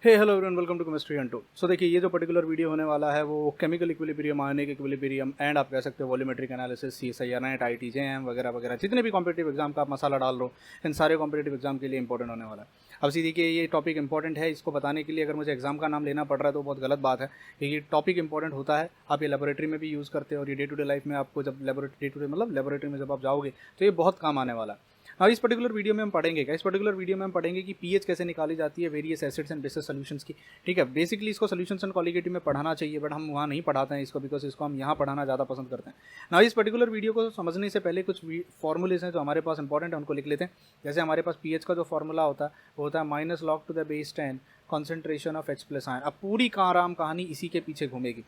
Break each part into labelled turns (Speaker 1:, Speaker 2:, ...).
Speaker 1: Hey hello everyone, welcome to chemistry and 2। So देखिए, ये जो पर्टिकुलर वीडियो होने वाला है वो chemical equilibrium, ionic equilibrium and आप कह सकते हो volumetric analysis, CSIR, NET, IIT, JEM वगैरह वगैरह जितने भी कॉम्पिटेटिव एग्जाम का आप मसाला डाल रहे हो, इन सारे कॉम्पिटेटिव एग्जाम के लिए इंपॉर्टेंट होने वाला है। अब सी देखिए, ये टॉपिक इंपॉर्टेंट है, इसको बताने के लिए अगर मुझे एग्जाम का नाम लेना पड़ रहा है तो बहुत गलत बात है, क्योंकि ये टॉपिक इंपॉर्टेंट होता है। आप ये लेबोरेटरी में भी यूज़ करते हो और ये डे टू डे लाइफ में आपको जब लेबोरेटरी डे टू डे मतलब लेबोरेटरी में जब आप जाओगे तो ये बहुत काम आने वाला है। अब इस पर्टिकुलर वीडियो में हम पढ़ेंगे क्या? इस पर्टिकुलर वीडियो में हम पढ़ेंगे कि पीएच कैसे निकाली जाती है various acids and bases solutions की। ठीक है, बेसिकली इसको सॉल्यूशंस एंड कॉलिगेटिव में पढ़ाना चाहिए, बट हम वहाँ नहीं पढ़ाते हैं इसको, बिकॉज इसको हम यहाँ पढ़ाना ज़्यादा पसंद करते हैं ना। इस पर्टिकुलर वीडियो को समझने से पहले कुछ फॉर्मूलेज हैं जो हमारे पास इंपॉर्टेंट है, उनको लिख लेते हैं। जैसे हमारे पास पीएच का जो फॉर्मूला होता है वो होता है -log⁻10 concentration of H+ ion. अब पूरी आराम कहानी इसी के पीछे घूमेगी।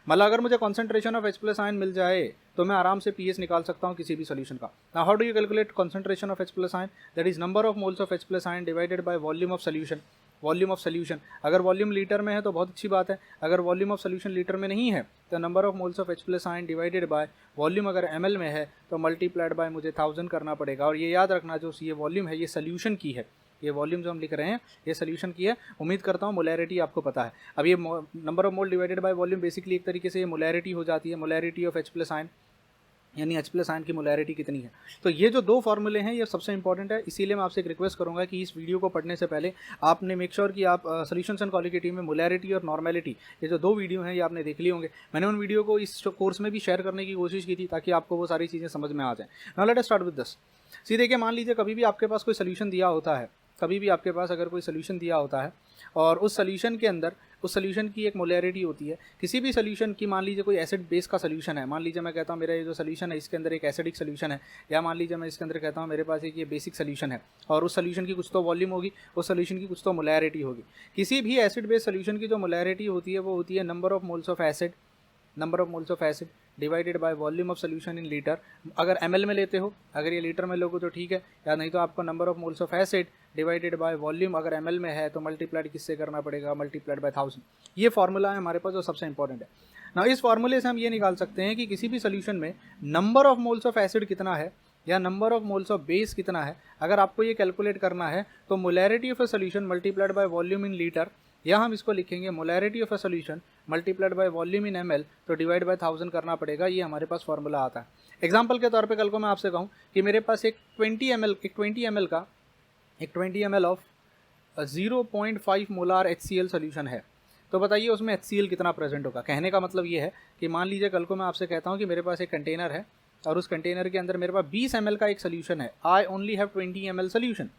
Speaker 1: मतलब अगर मुझे कॉन्सेंट्रेशन ऑफ H+ आयन मिल जाए तो मैं आराम से पीएच निकाल सकता हूँ किसी भी सॉल्यूशन का। Now how do you calculate concentration of H+ ion? That is number of moles of H+ ion divided by volume of solution. Volume of solution, अगर वॉल्यूम लीटर में है तो बहुत अच्छी बात है, अगर वॉल्यूम ऑफ सॉल्यूशन लीटर में नहीं है तो number of moles of H+ ion divided by volume अगर ml में है तो मल्टीप्लाइड बाय मुझे 1000 करना पड़ेगा। और ये याद रखना, जो ये वॉल्यूम है ये सॉल्यूशन की है, ये वॉल्यूम जो हम लिख रहे हैं ये सोल्यूशन की है। उम्मीद करता हूँ मोलैरिटी आपको पता है। अब ये number of mole divided by volume basically एक तरीके से ये मोलैरिटी हो जाती है, मोलैरिटी ऑफ H+ आयन, यानी H+ आयन की मोलैरिटी कितनी है। तो ये जो दो फॉर्मूले हैं ये सबसे इंपॉर्टेंट है, इसीलिए मैं आपसे एक रिक्वेस्ट करूंगा कि इस वीडियो को पढ़ने से पहले आपने मेक श्योर कि आप सॉल्यूशंस एंड कॉलिगेटिव में मोलैरिटी और नॉर्मेलिटी, ये जो दो वीडियो हैं ये आपने देख लिए होंगे। मैंने उन वीडियो को इस कोर्स में भी शेयर करने की कोशिश की थी ताकि आपको वो सारी चीज़ें समझ में आ जाएँ। Now let us start with this. See देखिए, मान लीजिए कभी भी आपके पास कोई सोल्यूशन दिया होता है, कभी भी आपके पास अगर कोई सोल्यूशन दिया होता है और उस सोल्यूशन के अंदर उस सोल्यूशन की एक मोलैरिटी होती है किसी भी सोल्यूशन की। मान लीजिए कोई एसिड बेस का सोल्यूशन है, मान लीजिए मैं कहता हूँ मेरा ये जो सोल्यूशन है इसके अंदर एक एसिडिक सोल्यूशन है, या मान लीजिए मैं इसके अंदर कहता हूँ मेरे पास एक ये बेसिक सोल्यूशन है और उस सोल्यूशन की कुछ तो वॉल्यूम होगी, उस सोल्यूशन की कुछ तो मोलैरिटी होगी। किसी भी एसिड बेस सोल्यूशन की जो मोलैरिटी होती है वो होती है number of moles of acid, number of moles of acid divided by volume of solution in litre. अगर ml में लेते हो, अगर ये लीटर में लोगे तो ठीक है, या नहीं तो आपको number of moles of acid divided by volume अगर ml में है तो मल्टीप्लाइड किससे करना पड़ेगा, मल्टीप्लाइड बाय 1000। ये फॉर्मूला है हमारे पास जो सबसे इंपॉर्टेंट है ना। इस फॉर्मूले से हम ये निकाल सकते हैं कि किसी भी सोल्यूशन में number of moles of acid कितना है या number of moles of base कितना है। अगर आपको ये कैलकुलेट करना है तो molarity of a solution multiplied by volume in litre, या हम इसको लिखेंगे molarity of a solution multiplied by volume in ml, तो डिवाइड बाय 1000 करना पड़ेगा। ये हमारे पास फॉर्मूला आता है। एग्जांपल के तौर पे कल को मैं आपसे कहूँ कि मेरे पास एक 20 ml of 0.5 molar HCl solution है, तो बताइए उसमें HCl कितना प्रेजेंट होगा। कहने का मतलब ये है कि मान लीजिए कल को मैं आपसे कहता हूँ कि मेरे पास एक कंटेनर है और उस कंटेनर के अंदर मेरे पास 20 ml का एक सोल्यूशन है, I only have 20 ml solution.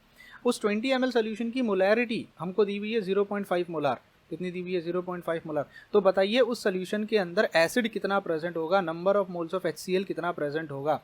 Speaker 1: उस 20 ml सोल्यूशन की मोलैरिटी हमको दी हुई है 0.5 मोलार। कितनी दी हुई है? 0.5 मोलार। तो बताइए उस सोल्यूशन के अंदर एसिड कितना प्रेजेंट होगा, number of moles of HCl कितना प्रेजेंट होगा।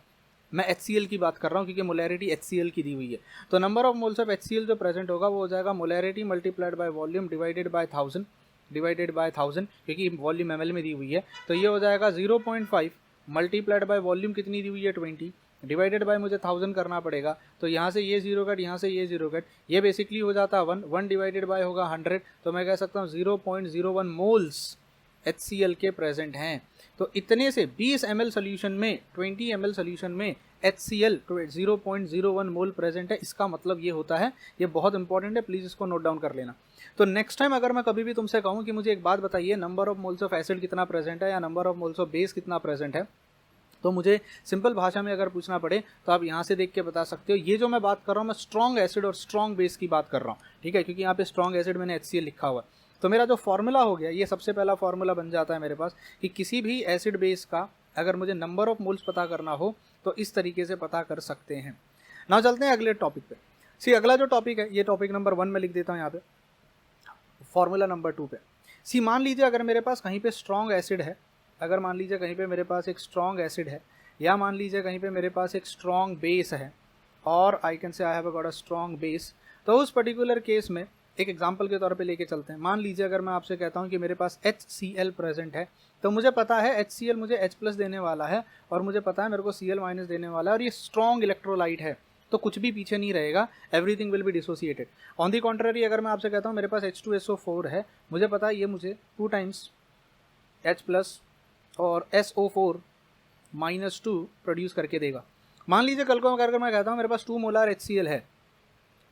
Speaker 1: मैं HCl की बात कर रहा हूँ क्योंकि मोलैरिटी HCl की दी हुई है। तो number of moles of HCl जो प्रेजेंट होगा वो हो जाएगा molarity multiplied by volume divided by 1000, divided by 1000, क्योंकि वॉल्यूम ml में दी हुई है। तो ये हो जाएगा 0.5 मल्टीप्लाइड बाय वॉल्यूम कितनी दी हुई है 20, डिवाइडेड बाय मुझे 1000 करना पड़ेगा। तो यहाँ से ये जीरो कट, यहाँ से ये जीरो कट, ये बेसिकली हो जाता है 1 डिवाइडेड बाय होगा 100। तो मैं कह सकता हूँ 0.01 मोल्स HCl के प्रेजेंट हैं। तो इतने से 20 ml सोल्यूशन में, 20 ml सोल्यूशन में HCl 0.01 मोल प्रेजेंट है। इसका मतलब ये होता है, ये बहुत इंपॉर्टेंट है, प्लीज़ इसको नोट डाउन कर लेना। तो नेक्स्ट टाइम अगर मैं कभी भी तुमसे कहूँ कि मुझे एक बात बताइए, number of moles of acid कितना प्रेजेंट है या number of moles of base कितना प्रेजेंट है, तो मुझे सिंपल भाषा में अगर पूछना पड़े तो आप यहाँ से देख के बता सकते हो। ये जो मैं बात कर रहा हूँ मैं स्ट्रॉन्ग एसिड और स्ट्रॉन्ग बेस की बात कर रहा हूँ, ठीक है, क्योंकि यहाँ पे स्ट्रॉन्ग एसिड मैंने HCl लिखा हुआ है। तो मेरा जो फॉर्मूला हो गया, ये सबसे पहला फॉर्मूला बन जाता है मेरे पास कि किसी भी एसिड बेस का अगर मुझे नंबर ऑफ मोल्स पता करना हो तो इस तरीके से पता कर सकते हैं। नाउ चलते हैं अगले टॉपिक पे। सी अगला जो टॉपिक है ये टॉपिक नंबर 1 में लिख देता हूँ यहाँ पे, फॉर्मूला नंबर 2 पे। सी मान लीजिए अगर मेरे पास कहीं पे स्ट्रॉन्ग एसिड है, अगर मान लीजिए कहीं पे मेरे पास एक स्ट्रॉन्ग एसिड है, या मान लीजिए कहीं पे मेरे पास एक स्ट्रॉन्ग बेस है, और I can say I have got a strong base, तो उस पर्टिकुलर केस में एक एग्जांपल के तौर पे लेके चलते हैं। मान लीजिए अगर मैं आपसे कहता हूँ कि मेरे पास HCl प्रेजेंट है, तो मुझे पता है HCl मुझे H+ देने वाला है और मुझे पता है मेरे को Cl- देने वाला है, और ये स्ट्रॉन्ग इलेक्ट्रोलाइट है तो कुछ भी पीछे नहीं रहेगा, everything will be dissociated. On the contrary अगर मैं आपसे कहता हूँ मेरे पास H2SO4 है, मुझे पता है ये मुझे 2 टाइम्स H+ और SO4 -2 प्रोड्यूस करके देगा। मान लीजिए कल को अगर मैं कहता हूँ मेरे पास 2 मोलार HCl है,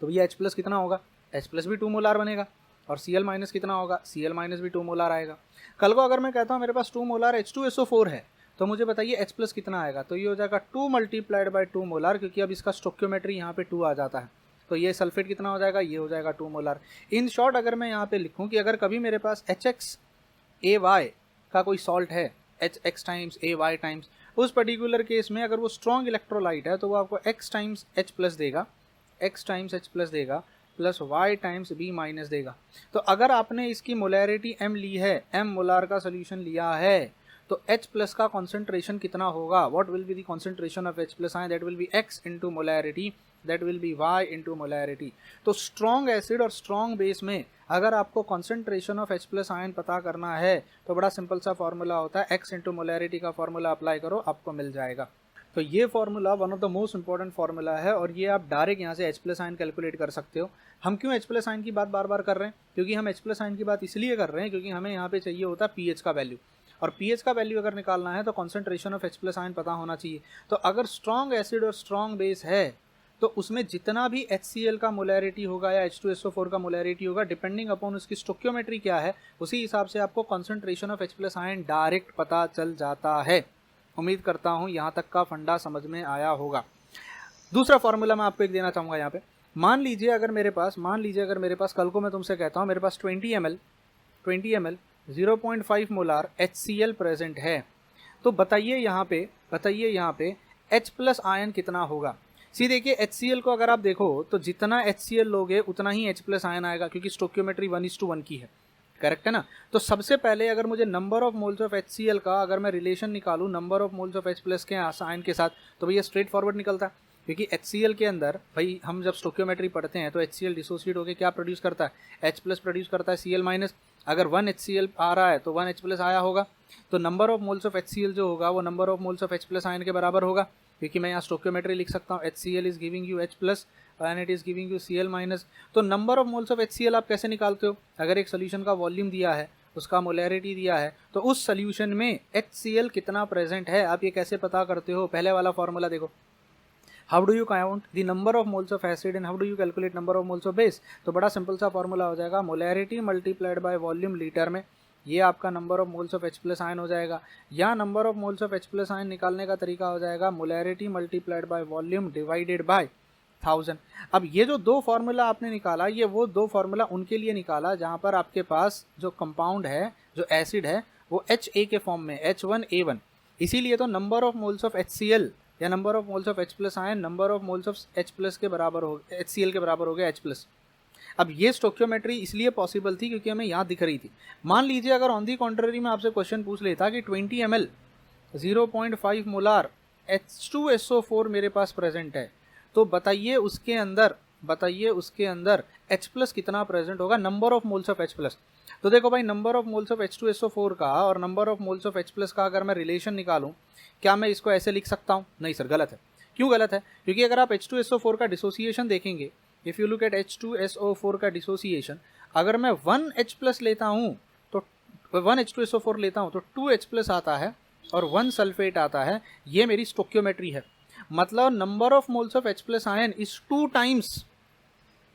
Speaker 1: तो ये H+ कितना होगा? H+ भी 2 मोलार बनेगा। और Cl- कितना होगा, Cl- भी 2 मोलार आएगा। कल को अगर मैं कहता हूँ मेरे पास 2 मोलार H2SO4 है, तो मुझे बताइए H+ कितना आएगा, तो ये हो जाएगा 2 × 2 मोलार, क्योंकि अब इसका स्टोक्योमेट्री यहाँ पे 2 आ जाता है, तो ये सल्फेट कितना हो जाएगा, ये हो जाएगा 2 मोलार। इन शॉर्ट अगर मैं यहाँ पे लिखूँ कि अगर कभी मेरे पास HXAY का कोई सॉल्ट है, HX टाइम्स AY टाइम्स, उस पर्टिकुलर केस में अगर वो स्ट्रॉन्ग इलेक्ट्रोलाइट है तो वो आपको X टाइम्स H+ देगा, X टाइम्स H+ देगा, प्लस Y टाइम्स B- देगा। तो अगर आपने इसकी मोलैरिटी M ली है, M मोलार का सोल्यूशन लिया है, तो H+ का कॉन्सेंट्रेशन कितना होगा, what will be the concentration of H+ ion, that will be X into molarity, that will B Y into molarity. तो स्ट्रॉन्ग एसिड और स्ट्रॉन्ग बेस में अगर आपको कॉन्सेंट्रेशन ऑफ H+ आयन पता करना है तो बड़ा सिंपल सा फॉर्मूला होता है, X इंटू मोलैरिटी का फॉर्मूला अप्लाई करो, आपको मिल जाएगा। तो ये formula one of the most important formula है, और ये आप डायरेक्ट यहाँ से H+ आयन कैलकुलेट कर सकते हो। हम क्यों H+ आयन की बात बार बार कर रहे हैं, क्योंकि हम H+ आयन की बात इसलिए कर रहे हैं क्योंकि हमें यहाँ पे चाहिए होता है pH का वैल्यू, और pH का वैल्यू अगर निकालना है तो कॉन्सेंट्रेशन ऑफ H+ आयन पता होना चाहिए। तो अगर स्ट्रॉन्ग एसिड और स्ट्रॉन्ग बेस है तो उसमें जितना भी HCl का मोलैरिटी होगा या H2SO4 का मोलैरिटी होगा, डिपेंडिंग अपॉन उसकी स्टोक्योमेट्री क्या है, उसी हिसाब से आपको concentration of H+ ion direct पता चल जाता है। उम्मीद करता हूँ यहाँ तक का फंडा समझ में आया होगा। दूसरा फॉर्मूला मैं आपको एक देना चाहूँगा यहाँ पे। मान लीजिए अगर मेरे पास कल को मैं तुमसे कहता हूँ मेरे पास 20 ml 0.5 मोलार HCl प्रेजेंट है, तो बताइए यहाँ पे H+ आयन कितना होगा। सी देखिए HCl को अगर आप देखो तो जितना HCl लोगे उतना ही H+ आयन आएगा, क्योंकि स्टोक्योमेट्री 1:1 की है, करेक्ट है ना। तो सबसे पहले अगर मुझे number of moles of HCl का अगर मैं रिलेशन निकालूं number of moles of H+ के आयन के साथ, तो भैया स्ट्रेट फॉरवर्ड निकलता है, क्योंकि HCl के अंदर भाई हम जब स्टोक्योमेट्री पढ़ते हैं तो HCl डिसोसिएट होकर क्या प्रोड्यूस करता है, H+ प्रोड्यूस करता है Cl-। अगर 1 HCl आ रहा है तो 1 H+ आया होगा, तो number of moles of HCl जो होगा वो number of moles of H+ ion के बराबर होगा, क्योंकि मैं यहाँ स्टोक्योमेट्री लिख सकता हूँ HCl is giving you H+ and it is giving you Cl-। तो number of moles of HCl आप कैसे निकालते हो, अगर एक सोल्यूशन का वॉल्यूम दिया है, उसका मोलैरिटी दिया है, तो उस सोल्यूशन में HCl कितना प्रेजेंट है आप ये कैसे पता करते हो। पहले वाला फॉर्मूला देखो, how do you count the number of moles of acid and how do you calculate number of moles of base. तो बड़ा सिंपल सा फॉर्मूला हो जाएगा, molarity multiplied by volume litre में, ये आपका number of moles of H+ ion हो जाएगा। या number of moles of H+ ion निकालने का तरीका हो जाएगा molarity multiplied by volume divided by 1000। अब ये जो दो फार्मूला आपने निकाला, ये वो दो फार्मूला उनके लिए निकाला जहाँ पर आपके पास जो कंपाउंड है, जो एसिड है, वो HA के फॉर्म में H1A1। इसीलिए तो number of moles of HCl या number of moles of H+ ion number of moles of H+ के बराबर हो, HCl के बराबर हो गया H+। अब ये स्टोक्योमेट्री इसलिए पॉसिबल थी क्योंकि हमें यहाँ दिख रही थी। मान लीजिए अगर ऑन दी कॉन्ट्ररी में आपसे क्वेश्चन पूछ लेता कि 20 ml 0.5 मोलार H2SO4 मेरे पास प्रेजेंट है, तो बताइए उसके अंदर H+ कितना प्रेजेंट होगा, number of moles of H+। तो देखो भाई, number of moles of H2SO4 का और number of moles of H+ का अगर मैं रिलेशन निकालूं, क्या मैं इसको ऐसे लिख सकता हूं? नहीं सर, गलत है। क्यों गलत है? क्योंकि अगर आप H2SO4 का डिसोसिएशन देखेंगे, if you look at H2SO4 का डिसोसिएशन, अगर मैं 1 H+ लेता हूँ तो 1 H2SO4 लेता हूँ तो 2 H+ आता है और 1 सल्फेट आता है। ये मेरी स्टोक्योमेट्री है, मतलब number of moles of H+ ion is 2 times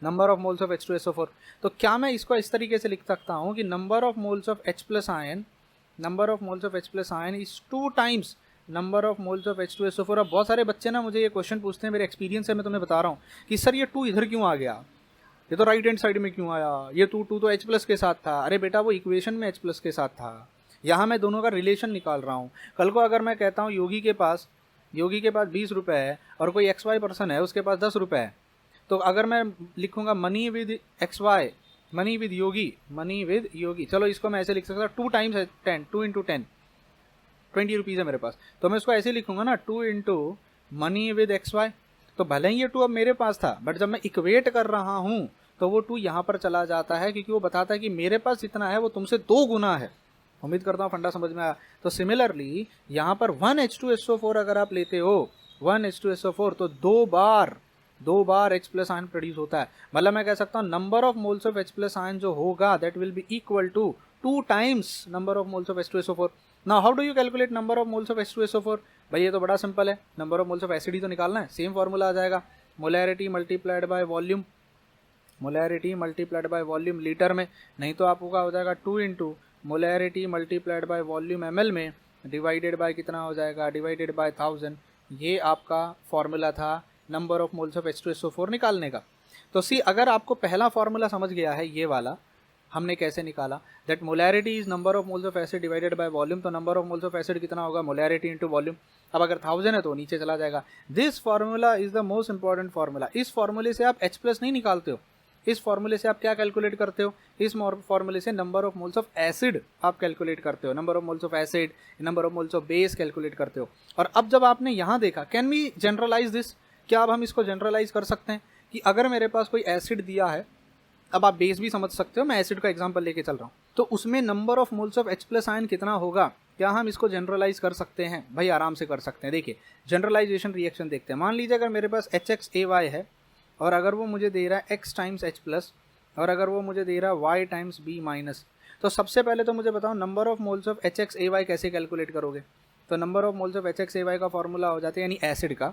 Speaker 1: number of moles of H2SO4। तो क्या मैं इसको इस तरीके से लिख सकता हूँ कि number of moles of H+ ion is 2 times number of moles of H2SO4। अब बहुत सारे बच्चे ना मुझे ये क्वेश्चन पूछते हैं, मेरे एक्सपीरियंस से मैं तुम्हें बता रहा हूँ कि सर ये 2 इधर क्यों आ गया, ये तो राइट हैंड साइड में क्यों आया, ये 2 तो H+ के साथ था। अरे बेटा, वो इक्वेशन में H+ के साथ था, यहाँ मैं दोनों का रिलेशन निकाल रहा हूँ। कल को अगर मैं कहता हूँ योगी के पास 20 रुपये है और कोई XY पर्सन है उसके पास 10 रुपये है, तो अगर मैं लिखूंगा money with XY, money with Yogi, चलो इसको मैं ऐसे लिख सकता हूँ 2 टाइम्स 10, 2 × 10, 20 रुपीज़ है मेरे पास, तो मैं इसको ऐसे लिखूंगा ना 2 × मनी विद XY। तो भले ही ये 2 अब मेरे पास था, बट जब मैं इक्वेट कर रहा हूँ तो वो 2 यहाँ पर चला जाता है, क्योंकि वो बताता है कि मेरे पास जितना है वो तुमसे 2 गुना है। उम्मीद करता हूँ फंडा समझ में आया। तो सिमिलरली यहाँ पर 1 H2SO4 अगर आप लेते हो, 1 H2SO4, तो 2 बार H+ आयन प्रोड्यूस होता है। मतलब मैं कह सकता हूँ number of moles of H+ ion जो होगा that will be equal to 2 times number of moles of H2SO4। Now how do you calculate number of moles of H2SO4? भाई ये तो बड़ा सिंपल है, number of moles of acid ही तो निकालना है, सेम फॉर्मूला आ जाएगा, molarity multiplied by volume molarity multiplied by volume litre में, नहीं तो आपका हो जाएगा 2 into molarity multiplied by volume ml में डिवाइडेड बाय कितना हो जाएगा, डिवाइडेड बाय 1000। ये आपका फॉर्मूला था number of moles of H2SO4 निकालने का। तो सी अगर आपको पहला फॉर्मूला समझ गया है, ये वाला हमने कैसे निकाला, that molarity is number of moles of acid divided by volume, तो number of moles of acid कितना होगा, मोलैरिटी इंटू वॉल्यूम। अब अगर 1000 है तो नीचे चला जाएगा। This formula is the most important formula. इस फार्मूले से आप H+ नहीं निकालते हो, इस फार्मूले से आप क्या कैलकुलेट करते हो, इस फार्मूले से number of moles of acid आप कैलकुलेट करते हो, number of moles of acid, number of moles of base calculate करते हो। और अब जब आपने यहाँ देखा, कैन वी जनरलाइज दिस, क्या अब हम इसको जनरलाइज कर सकते हैं कि अगर मेरे पास कोई एसिड दिया है, अब आप बेस भी समझ सकते हो, मैं एसिड का एग्जांपल लेके चल रहा हूँ, तो उसमें number of moles of H+ ion कितना होगा, क्या हम इसको जनरलाइज कर सकते हैं? भाई आराम से कर सकते हैं। देखिए जनरलाइजेशन रिएक्शन देखते हैं। मान लीजिए अगर मेरे पास HXAY है और अगर वो मुझे दे रहा है X टाइम्स H+ और अगर वो मुझे दे रहा है Y टाइम्स B-, तो सबसे पहले तो मुझे बताओ number of moles of HXAY कैसे कैलकुलेट करोगे। तो number of moles of HXAY का फॉर्मूला हो जाता है, यानी एसिड का,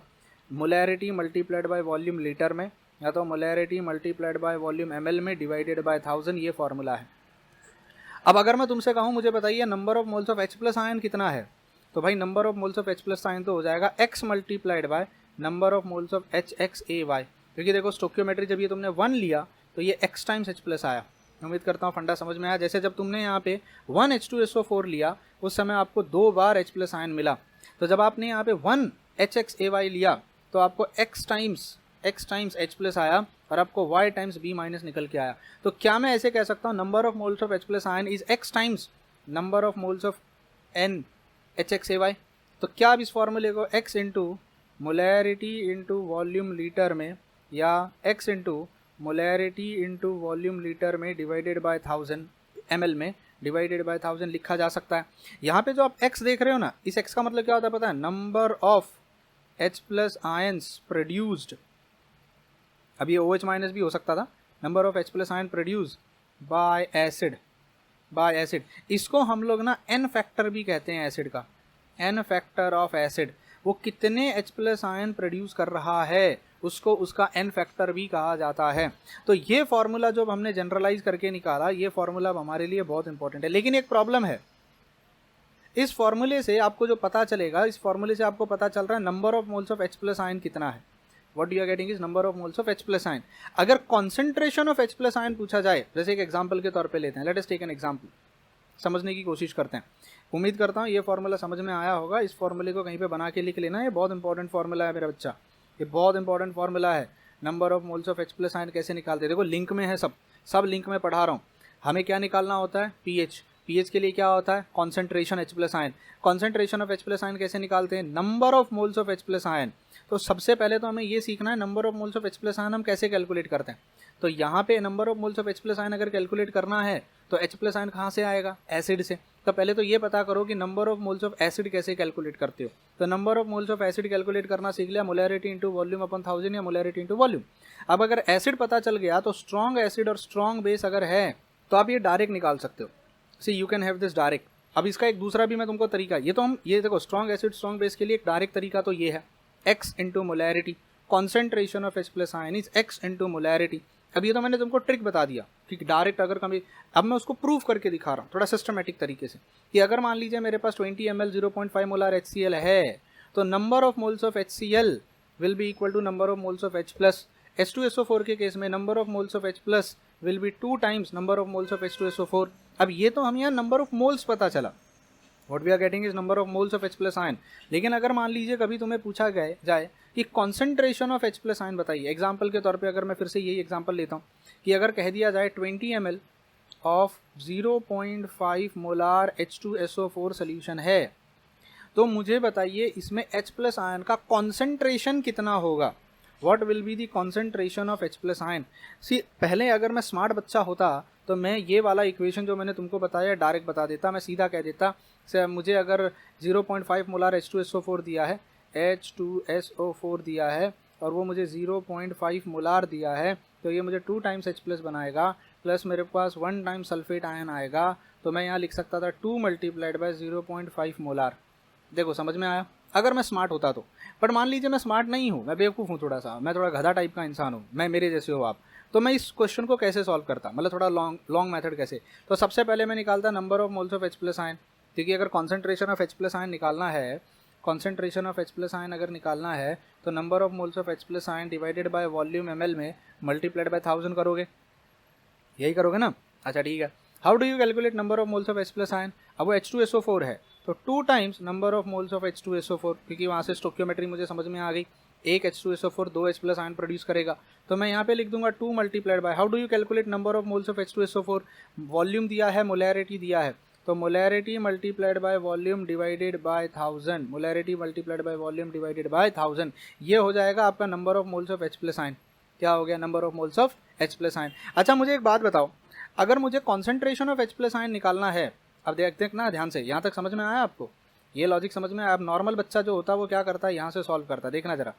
Speaker 1: molarity multiplied by volume litre में, या तो molarity multiplied by volume ml में डिवाइडेड बाय 1000, ये फॉर्मूला है। अब अगर मैं तुमसे कहूँ मुझे बताइए number of moles of H+ ion कितना है, तो भाई number of moles of H+ ion तो हो जाएगा X multiplied by number of moles of HXAY, क्योंकि देखो स्टोक्योमेट्री जब ये तुमने 1 लिया तो ये X टाइम्स H+ आया। उम्मीद करता हूँ फंडा समझ में आया। जैसे जब तुमने यहाँ पे 1 H2SO4 लिया उस समय आपको 2 बार H+ आयन मिला, तो जब आपने यहाँ पे 1 HXAY लिया तो आपको X टाइम्स H+ आया और आपको Y टाइम्स B- निकल के आया। तो क्या मैं ऐसे कह सकता हूँ number of moles of H+ ion is X times number of moles of N HXAY। तो क्या आप इस फॉर्मूले को X into molarity into volume litre में या X into molarity into volume litre में डिवाइडेड बाय 1000 ml में डिवाइडेड बाय 1000 लिखा जा सकता है। यहाँ पे जो आप X देख रहे हो ना, इस X का मतलब क्या होता है पता है, number of H+ ions produced. अब ये OH- भी हो सकता था, number of H+ ion produce by acid. इसको हम लोग ना N फैक्टर भी कहते हैं एसिड का, N फैक्टर ऑफ एसिड। वो कितने H+ आयन प्रोड्यूस कर रहा है उसको उसका N फैक्टर भी कहा जाता है। तो ये फॉर्मूला जो हमने जनरलाइज करके निकाला, ये फॉर्मूला हमारे लिए बहुत इंपॉर्टेंट है। लेकिन एक प्रॉब्लम है, इस फॉर्मूले से आपको जो पता चलेगा, इस फॉर्मूले से आपको पता चल रहा है number of moles of H+ ion कितना है। What you are getting is number of moles of H+ ion. अगर कॉन्सेंट्रेशन ऑफ H+ आयन पूछा जाए, जैसे एक एग्जांपल के तौर पे लेते हैं, let us take an example, समझने की कोशिश करते हैं। उम्मीद करता हूँ ये फॉर्मूला समझ में आया होगा। इस फॉर्मूले को कहीं पे बना के लिख लेना, ये बहुत इंपॉर्टेंट फॉर्मूला है मेरा बच्चा, ये बहुत इंपॉर्टेंट फॉर्मूला है। Number of moles of H+ ion कैसे निकालते हैं, देखो लिंक में है, सब लिंक में पढ़ा रहा हूँ। हमें क्या निकालना होता है, पीएच के लिए क्या होता है, concentration H+ ion. Concentration of H+ ion कैसे निकालते हैं, number of moles of H+ ion. तो सबसे पहले तो हमें ये सीखना है number of moles of H+ ion हम कैसे कैलकुलेट करते हैं। तो यहाँ पे number of moles of H+ ion अगर कैलकुलेट करना है तो H+ आयन कहाँ से आएगा, एसिड से। तो पहले तो ये पता करो कि number of moles of acid कैसे कैलकुलेट करते हो। तो number of moles of acid calculate करना सीख लिया, मोलैरिटी इंटू वॉल्यूम अपन 1000 या मोलैरिटी इंटू वॉल्यूम। अब अगर एसिड पता चल गया तो स्ट्रॉन्ग एसिड और स्ट्रॉन्ग बेस अगर है तो आप ये डायरेक्ट निकाल सकते हो। See you can have this direct. अब इसका एक दूसरा भी मैं तुमको तरीका, ये देखो स्ट्रॉन्ग एसिड स्ट्रॉन्ग बेस के लिए एक डायरेक्ट तरीका तो ये है, X into molarity, concentration of H+ ion is X into molarity. अब ये तो मैंने तुमको ट्रिक बता दिया कि डायरेक्ट अगर कभी, अब मैं उसको प्रूव करके दिखा रहा हूँ थोड़ा सिस्टमेटिक तरीके से, कि अगर मान लीजिए मेरे पास 20 ml 0.5 मोलार HCl है तो number of moles of HCl will be equal to number of moles of H+। H2SO4 के केस में number of moles of H+ will be 2 times number of moles of H2SO4। अब ये तो हम यहाँ number of moles पता चला, what we are getting is number of moles of H+ ion. लेकिन अगर मान लीजिए कभी तुम्हें पूछा जाए कि कॉन्सेंट्रेशन ऑफ H+ आयन बताइए, एग्जाम्पल के तौर पे अगर मैं फिर से यही एग्जाम्पल लेता हूँ कि अगर कह दिया जाए 20 ml of 0.5 molar H2SO4 solution है, तो मुझे बताइए इसमें H+ आयन का कॉन्सेंट्रेशन कितना होगा, what will be the concentration of H+ ion. See पहले अगर मैं स्मार्ट बच्चा होता तो मैं ये वाला इक्वेशन जो मैंने तुमको बताया डायरेक्ट बता देता, मैं सीधा कह देता सर मुझे अगर 0.5 मोलार H2SO4 दिया है, H2SO4 दिया है और वो मुझे 0.5 मोलार दिया है, तो ये मुझे 2 टाइम्स H+ बनाएगा, प्लस मेरे पास 1 टाइम सल्फेट आयन आएगा, तो मैं यहाँ लिख सकता था 2 मल्टीप्लाइड बाय 0.5 मोलार। देखो समझ में आया, अगर मैं स्मार्ट होता तो। पर मान लीजिए मैं स्मार्ट नहीं हूँ, मैं बेवकूफ़ हूँ, मैं थोड़ा गधा टाइप का इंसान हूँ, मैं मेरे जैसे हो आप, तो मैं इस क्वेश्चन को कैसे सॉल्व करता, मतलब थोड़ा लॉन्ग मेथड कैसे। तो सबसे पहले मैं निकालता number of moles of H plus ion, क्योंकि अगर concentration of H plus ion निकालना है, concentration of H plus ion अगर निकालना है तो number of moles of H plus ion divided by volume ml में मल्टीप्लाइड बाय 1000 करोगे, यही करोगे ना। अच्छा ठीक है, how do you calculate number of moles of H plus ion. अब वो H2SO4 है तो 2 times number of moles of H2SO4, क्योंकि वहाँ से स्टोक्योमेट्री मुझे समझ में आ गई, एक H2SO4 2 H plus ion produce करेगा, तो मैं यहाँ पे लिख दूंगा 2 multiplied bye, how do you calculate number of moles of H2SO4, volume दिया है, मोलैरिटी दिया है, तो molarity multiplied by volume divided by 1000, molarity multiplied by volume divided by 1000, ये हो जाएगा आपका number of moles of H plus ion. क्या हो गया, number of moles of H plus ion. अच्छा मुझे एक बात बताओ, अगर मुझे concentration of H plus ion निकालना है, अब देखना ध्यान से, यहाँ तक समझ में आया आपको, ये लॉजिक समझ में आया। अब नॉर्मल बच्चा जो होता है वो क्या करता है, यहाँ से सॉल्व करता, देखना जरा,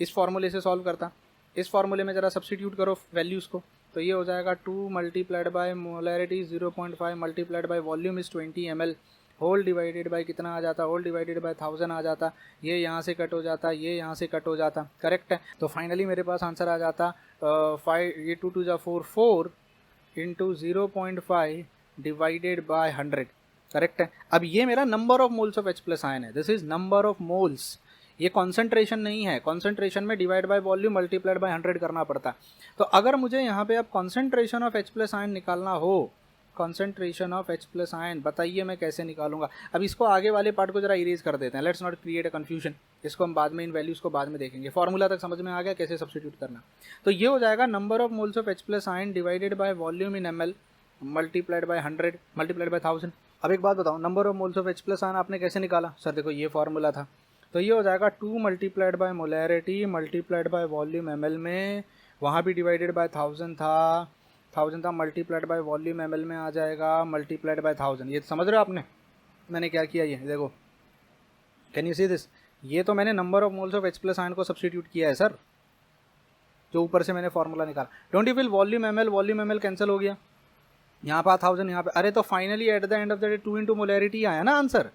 Speaker 1: इस फॉर्मूले से सॉल्व करता, इस फॉर्मूले में जरा सब्स्टिट्यूट करो वैल्यूज़ को, तो ये हो जाएगा 2 multiplied by molarity 0.5 multiplied by volume is 20 ml whole divided by कितना आ जाता, होल डिवाइडेड बाय 1000 आ जाता, ये यहाँ से कट हो जाता, ये यहाँ से कट हो जाता, करेक्ट है। तो फाइनली मेरे पास आंसर आ जाता 5, ये 2 2 4 4 इंटू 0.5 डिवाइडेड बाय 100, करेक्ट है। अब ये मेरा number of moles of H plus ion है, this is number of moles, ये कॉन्सेंट्रेशन नहीं है, कॉन्सेंट्रेशन में divide by volume multiplied by 100 करना पड़ता। तो अगर मुझे यहाँ पे अब concentration of H plus ion निकालना हो, concentration of H plus ion, बताइए मैं कैसे निकालूंगा। अब इसको आगे वाले पार्ट को जरा इरेज कर देते हैं, let's not create a confusion, इसको हम बाद में, इन वैल्यूज़ को बाद में देखेंगे। फॉर्मूला तक समझ में आ गया कैसे सब्स्टिट्यूट करना। तो ये हो जाएगा number of moles of H plus ion divided by volume in ml multiplied by 100 multiplied by 1000। अब एक बात बताओ, number of moles of H plus ion आपने कैसे निकाला, सर देखो ये फॉर्मूला था, तो ये हो जाएगा 2 multiplied by molarity multiplied by volume ml में, वहाँ भी डिवाइडेड बाय 1000 था मल्टीप्लाइड बाय वॉल्यूम ml में आ जाएगा मल्टीप्लाइड बाय 1000। ये समझ रहे हो आपने मैंने क्या किया, ये देखो, कैन यू सी दिस, ये तो मैंने number of moles of H plus ion को सब्स्टिट्यूट किया है सर, जो ऊपर से मैंने फॉर्मूला निकाला। Don't you feel volume ml cancel हो गया, यहाँ पर 1000 यहाँ पे, अरे तो finally at the end of the day 2 into molarity आया ना आंसर,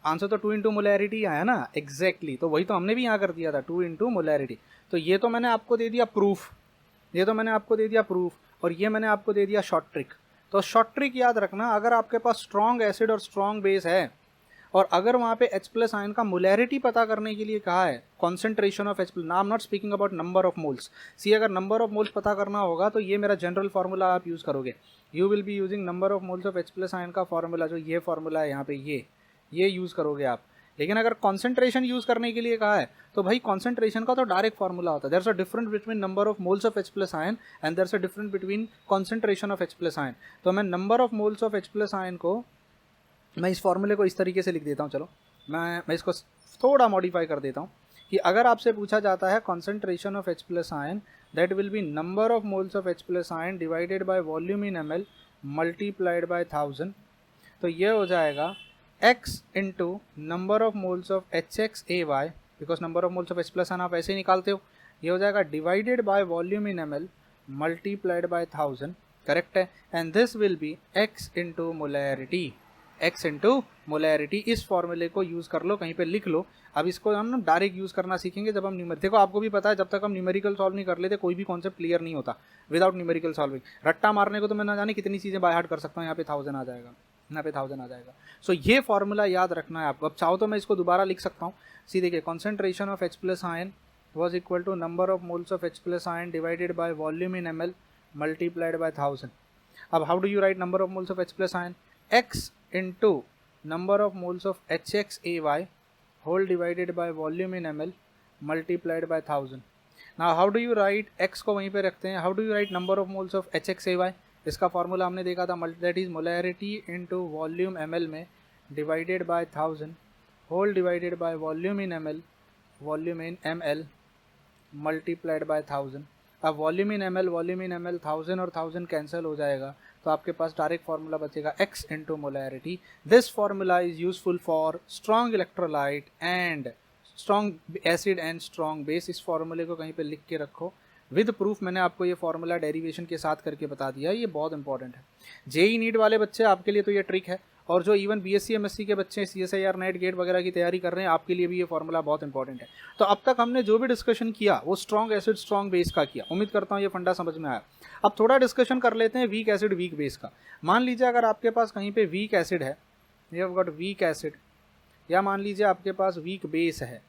Speaker 1: आंसर तो 2 इंटू मोलैरिटी आया ना, एग्जैक्टली। तो वही तो हमने भी यहाँ कर दिया था, 2 इंटू मोलैरिटी। तो ये तो मैंने आपको दे दिया प्रूफ, ये तो मैंने आपको दे दिया प्रूफ, और ये मैंने आपको दे दिया शॉर्ट ट्रिक। तो शॉर्ट ट्रिक याद रखना, अगर आपके पास स्ट्रॉन्ग एसिड और स्ट्रॉन्ग बेस है, और अगर वहाँ पे H प्लस आयन का मोलैरिटी पता करने के लिए कहा है, concentration of H plus, I am not speaking about number of moles, see अगर नंबर ऑफ मोल्स पता करना होगा तो ये मेरा जनरल फार्मूला आप यूज़ करोगे, you will be using number of moles of H plus ion का फार्मूला, जो ये फार्मूला है यहाँ पे, ये यूज़ करोगे आप। लेकिन अगर कॉन्सेंट्रेशन यूज़ करने के लिए कहा है तो भाई कॉन्सेंट्रेशन का तो डायरेक्ट फार्मूला होता है, there is a difference between number of moles of H plus ion and there is a difference between concentration of H plus ion. तो मैं number of moles of H plus ion को, मैं इस फॉर्मूले को इस तरीके से लिख देता हूँ, चलो मैं इसको थोड़ा मॉडिफाई कर देता हूँ, कि अगर आपसे पूछा जाता है concentration of H plus ion, that will be number of moles of H plus ion divided by volume in ml multiplied by 1000, तो ये हो जाएगा x into number of moles of HXAY, because number of moles of H plus ion आप ऐसे ही निकालते हो, ये हो जाएगा divided by volume in ml multiplied by 1000, correct है, and this will be x into molarity, x into molarity. इस फॉर्मूले को यूज़ कर लो, कहीं पे लिख लो। अब इसको हम ना डायरेक्ट यूज़ करना सीखेंगे जब हम न्यूमेरिकल, देखो आपको भी पता है जब तक हम न्यूमेरिकल सॉल्व नहीं कर लेते कोई भी कॉन्सेप्ट क्लियर नहीं होता विदाउट न्यूमेरिकल सॉल्विंग। रट्टा मारने को तो मैं ना जाने कितनी चीज़ें बाय हार्ट कर सकता हूँ, यहाँ पे 1000 आ जाएगा, यहाँ पे 1000 आ जाएगा। सो ये फॉर्मूला याद रखना है आपको। अब चाहो तो मैं इसको दोबारा लिख सकता हूँ, सी देखिए, concentration of H plus ion was equal to number of moles of H plus ion divided by volume in ml multiplied by 1000। अब how do you write number of moles of H plus ion, x into number of moles of HXAY whole divided by volume in ml multiplied by 1000. Now how do you write x को वहीं पे रखते हैं, how do you write number of moles of HXAY, इसका formula हमने देखा था, that is molarity into volume ml में divided by 1000 whole divided by volume in ml multiplied by 1000। अब वॉल्यूम इन ml 1000 और 1000 कैंसिल हो जाएगा, तो आपके पास डायरेक्ट फार्मूला बचेगा x into molarity. This formula is useful for strong electrolyte and strong acid and strong base. इस फार्मूले को कहीं पे लिख के रखो, विद प्रूफ मैंने आपको ये फॉर्मूला डेरिवेशन के साथ करके बता दिया, ये बहुत इंपॉर्टेंट है। जेई नीट वाले बच्चे आपके लिए तो ये ट्रिक है, और जो इवन बीएससी एमएससी के बच्चे CSIR नेट गेट वगैरह की तैयारी कर रहे हैं, आपके लिए भी ये फॉर्मूला बहुत इंपॉर्टेंट है। तो अब तक हमने जो भी डिस्कशन किया वो स्ट्रॉन्ग एसिड स्ट्रॉन्ग बेस का किया, उम्मीद करता हूँ ये फंडा समझ में आया। अब थोड़ा डिस्कशन कर लेते हैं वीक एसिड वीक बेस का। मान लीजिए अगर आपके पास कहीं पे वीक एसिड है, you have got weak acid, या मान लीजिए आपके पास वीक बेस है,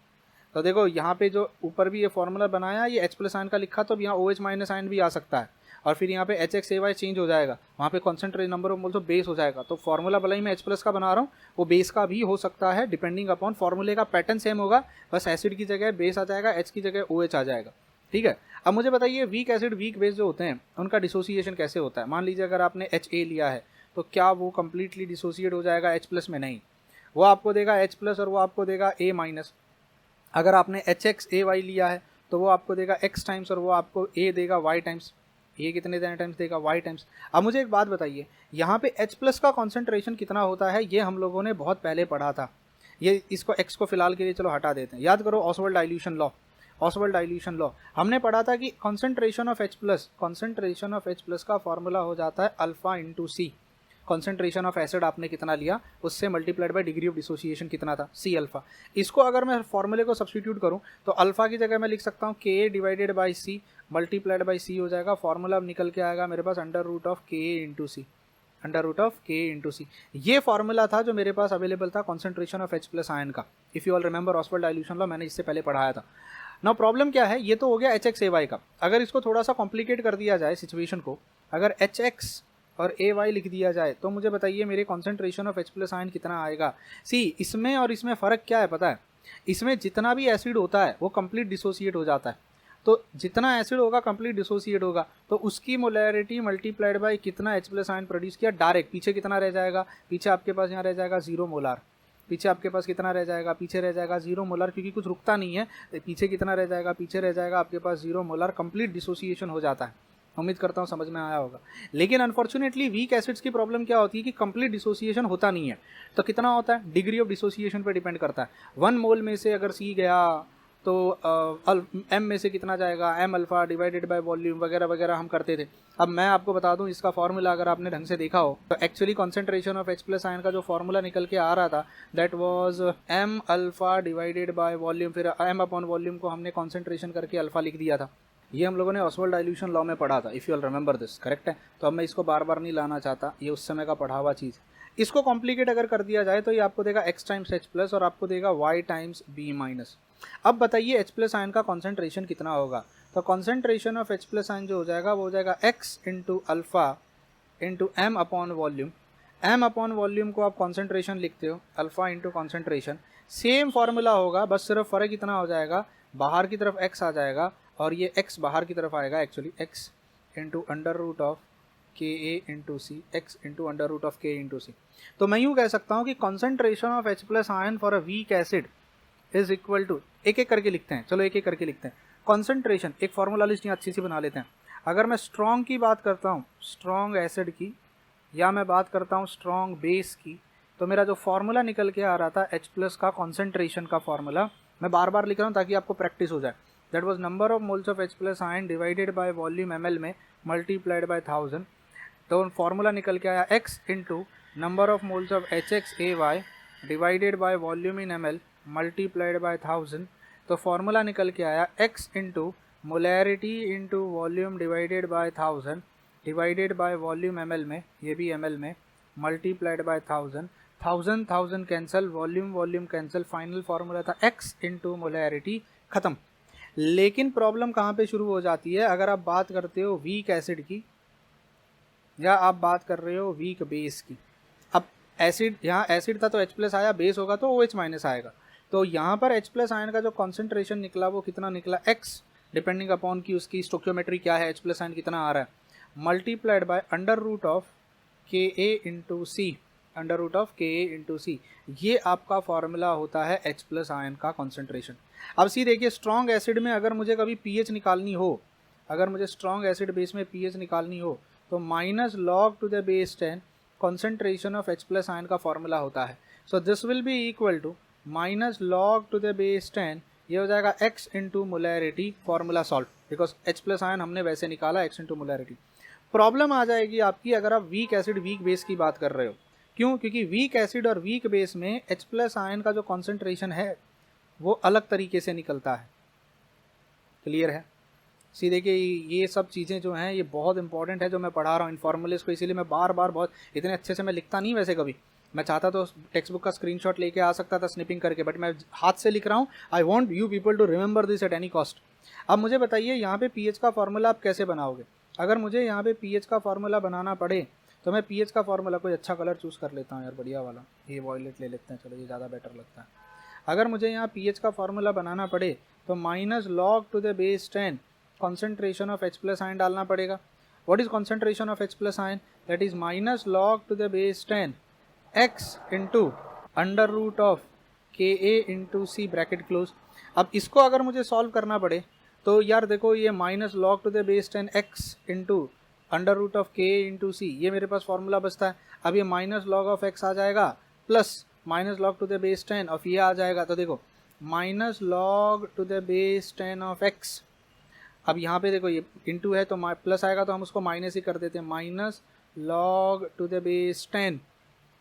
Speaker 1: तो देखो यहाँ पे जो ऊपर भी ये फॉर्मूला बनाया, ये H+ आयन का लिखा, तो अब यहाँ OH- आयन भी आ सकता है, और फिर यहाँ पे HXAY चेंज हो जाएगा, वहाँ पे concentrate number of moles of base हो जाएगा। तो फॉर्मूला भले ही मैं H+ का बना रहा हूँ, वो बेस का भी हो सकता है, डिपेंडिंग अपॉन फॉर्मूले का पैटर्न सेम होगा, बस एसिड की जगह बेस आ जाएगा, H की जगह OH आ जाएगा। ठीक है, अब मुझे बताइए वीक एसिड वीक बेस जो होते हैं उनका डिसोसिएशन कैसे होता है। मान लीजिए अगर आपने HA लिया है, तो क्या वो कंप्लीटली डिसोसिएट हो जाएगा H+ में? नहीं, वो आपको देगा H+ और वो आपको देगा A-। अगर आपने HXAY लिया है तो वो आपको देगा X टाइम्स और वो आपको A देगा Y टाइम्स। ये कितने टाइम्स देगा? Y times. अब मुझे एक बात बताइए, यहाँ पे H+ का कॉन्सेंट्रेशन कितना होता है? ये हम लोगों ने बहुत पहले पढ़ा था, ये इसको X को फिलहाल के लिए चलो हटा देते हैं। याद करो Ostwald dilution law, Ostwald dilution law हमने पढ़ा था कि कॉन्सेंट्रेशन ऑफ H+ का फॉर्मूला हो जाता है alpha into C. Concentration of acid आपने कितना लिया, उससे multiplied by degree of dissociation कितना था, C अल्फा। इसको अगर मैं फॉर्मूले को सब्स्टिट्यूट करूं तो अल्फा की जगह मैं लिख सकता हूं Ka divided by C multiplied by C हो जाएगा। फॉर्मूला अब निकल के आएगा मेरे पास under root of Ka into C, under root of Ka into C. ये फॉर्मूला था जो मेरे पास अवेलेबल था कॉन्सेंट्रेशन ऑफ H+ आयन का। If you all remember Ostwald dilution law, मैंने इससे पहले पढ़ाया था। नाउ प्रॉब्लम क्या है, ये तो हो गया HXAY का। अगर इसको थोड़ा सा कॉम्प्लिकेट कर दिया जाए सिचुएशन को, अगर HX और AY लिख दिया जाए, तो मुझे बताइए मेरे कॉन्सेंट्रेशन ऑफ H+ आयन कितना आएगा। सी इसमें और इसमें फ़र्क क्या है पता है, इसमें जितना भी एसिड होता है वो कंप्लीट डिसोसिएट हो जाता है। तो जितना एसिड होगा कंप्लीट डिसोसिएट होगा, तो उसकी मोलैरिटी मल्टीप्लाइड बाय कितना H+ आयन प्रोड्यूस किया, डायरेक्ट पीछे कितना रह जाएगा, पीछे आपके पास यहाँ रह जाएगा 0 मोलार। पीछे आपके पास कितना रह जाएगा, पीछे रह जाएगा 0 मोलार, क्योंकि कुछ रुकता नहीं है। पीछे कितना रह जाएगा, पीछे रह जाएगा आपके पास 0 मोलार। कंप्लीट डिसोसिएशन हो जाता है। उम्मीद करता हूँ समझ में आया होगा। लेकिन अनफॉर्चुनेटली वीक एसिड्स की प्रॉब्लम क्या होती है कि कंप्लीट डिसोसिएशन होता नहीं है। तो कितना होता है, डिग्री ऑफ डिसोसिएशन पे डिपेंड करता है। 1 मोल में से अगर C गया तो M में से कितना जाएगा, M alpha divided by volume वगैरह वगैरह हम करते थे। अब मैं आपको बता दूं इसका फॉर्मूला अगर आपने ढंग से देखा हो, तो actually concentration of H+ ion का जो फॉर्मूला निकल के आ रहा था that was M alpha divided by volume, फिर M अपॉन वॉल्यूम को हमने कॉन्सेंट्रेशन करके अल्फा लिख दिया था। ये हम लोगों ने ऑसवाल्ड डाइल्यूशन लॉ में पढ़ा था, if you all remember this, correct है। तो अब मैं इसको बार बार नहीं लाना चाहता, ये उस समय का पढ़ा हुआ चीज़। इसको कॉम्प्लिकेट अगर कर दिया जाए तो ये आपको देगा X टाइम्स H+ और आपको देगा Y टाइम्स B-। अब बताइए H+ आयन का कॉन्सेंट्रेशन कितना होगा। तो कॉन्सेंट्रेशन ऑफ H+ आयन जो हो जाएगा वो हो जाएगा X into alpha into M upon volume. M upon volume को आप कॉन्सेंट्रेशन लिखते हो, alpha into concentration. Same formula होगा, बस सिर्फ फ़र्क इतना हो जाएगा, बाहर की तरफ X आ जाएगा और ये X बाहर की तरफ आएगा। Actually X into under root of Ka into C, X into under root of K into C. तो मैं यूँ कह सकता हूँ कि concentration of H+ ion for a weak acid is equal to, एक एक करके लिखते हैं, चलो एक एक करके लिखते हैं। कॉन्सेंट्रेशन, एक फार्मूला लिस्ट यहाँ अच्छी सी बना लेते हैं। अगर मैं स्ट्रॉन्ग की बात करता हूँ, स्ट्रॉन्ग एसिड की, या मैं बात करता हूँ स्ट्रॉन्ग बेस की, तो मेरा जो फार्मूला निकल के आ रहा था H+ का कॉन्सेंट्रेशन का फार्मूला, मैं बार बार लिख रहा हूँ ताकि आपको प्रैक्टिस हो जाए। That was number of moles of H+ ion divided by volume ml में मल्टीप्लाइड बाय 1000। तो फार्मूला निकल के आया X into number of moles of HXAY divided by volume in ml multiplied by 1000। तो फार्मूला निकल के आया X into molarity into volume divided by 1000 divided by volume ml में, ये भी ml में, multiplied by 1000। 1000 cancel, volume volume cancel, final formula था X into molarity, ख़त्म। लेकिन प्रॉब्लम कहाँ पे शुरू हो जाती है, अगर आप बात करते हो वीक एसिड की या आप बात कर रहे हो वीक बेस की। अब एसिड, यहाँ एसिड था तो H+ आया, बेस होगा तो OH- आएगा। तो यहाँ पर H+ आयन का जो कॉन्सेंट्रेशन निकला वो कितना निकला, X डिपेंडिंग अपॉन की उसकी स्टोक्योमेट्री क्या है, H+ आयन कितना आ रहा है, multiplied by under root of Ka into C, under root of Ka into C. ये आपका फॉर्मूला होता है H+ आयन का कॉन्सेंट्रेशन। अब सी देखिए, स्ट्रॉन्ग एसिड में अगर मुझे कभी pH निकालनी हो, अगर मुझे स्ट्रॉन्ग एसिड बेस में pH निकालनी हो, तो minus log to the base 10 concentration of H+ ion का फॉर्मूला होता है। So this will be equal to minus log to the base 10 ये हो जाएगा x into molarity, formula solve, because H plus ion हमने वैसे निकाला x इंटू मोलैरिटी। प्रॉब्लम आ जाएगी आपकी अगर आप वीक एसिड वीक बेस की बात कर रहे हो। क्यों? क्योंकि वीक एसिड और वीक बेस में H प्लस आयन का जो कॉन्सेंट्रेशन है वो अलग तरीके से निकलता है। क्लियर है? सी देखिए ये सब चीज़ें जो हैं ये बहुत इंपॉर्टेंट है जो मैं पढ़ा रहा हूँ इन फॉर्मूलेस को, इसीलिए मैं बार बार बहुत इतने अच्छे से मैं लिखता नहीं वैसे कभी। मैं चाहता तो टेक्स्ट बुक का स्क्रीनशॉट लेके आ सकता था स्निपिंग करके, बट मैं हाथ से लिख रहा हूँ। I want you people to remember this at any cost. अब मुझे बताइए यहाँ पे पीएच का फॉर्मूला आप कैसे बनाओगे? अगर मुझे यहाँ पे पीएच का फॉर्मूला बनाना पड़े तो मैं पीएच का फॉर्मूला कोई अच्छा कलर चूज़ कर लेता हूँ यार, बढ़िया वाला, ये वॉयलेट ले लेते हैं, चलो ये ज़्यादा बेटर लगता है। अगर मुझे यहाँ पीएच का फॉर्मूला बनाना पड़े तो minus log to the base 10 concentration of H plus ion डालना पड़ेगा। What is concentration of H plus ion? That is minus log to the base 10 x into under root of Ka into C bracket close. अब इसको अगर मुझे solve करना पड़े तो यार देखो ये minus log to the base 10 x into under root of Ka into C, ये मेरे पास फॉर्मूला बचता है। अब ये माइनस लॉग ऑफ x आ जाएगा plus minus log to the base 10 और ये आ जाएगा, तो देखो minus log to the base 10 of x। अब यहाँ पे देखो ये इंटू है तो प्लस आएगा तो हम उसको माइनस ही कर देते हैं, minus log to the base 10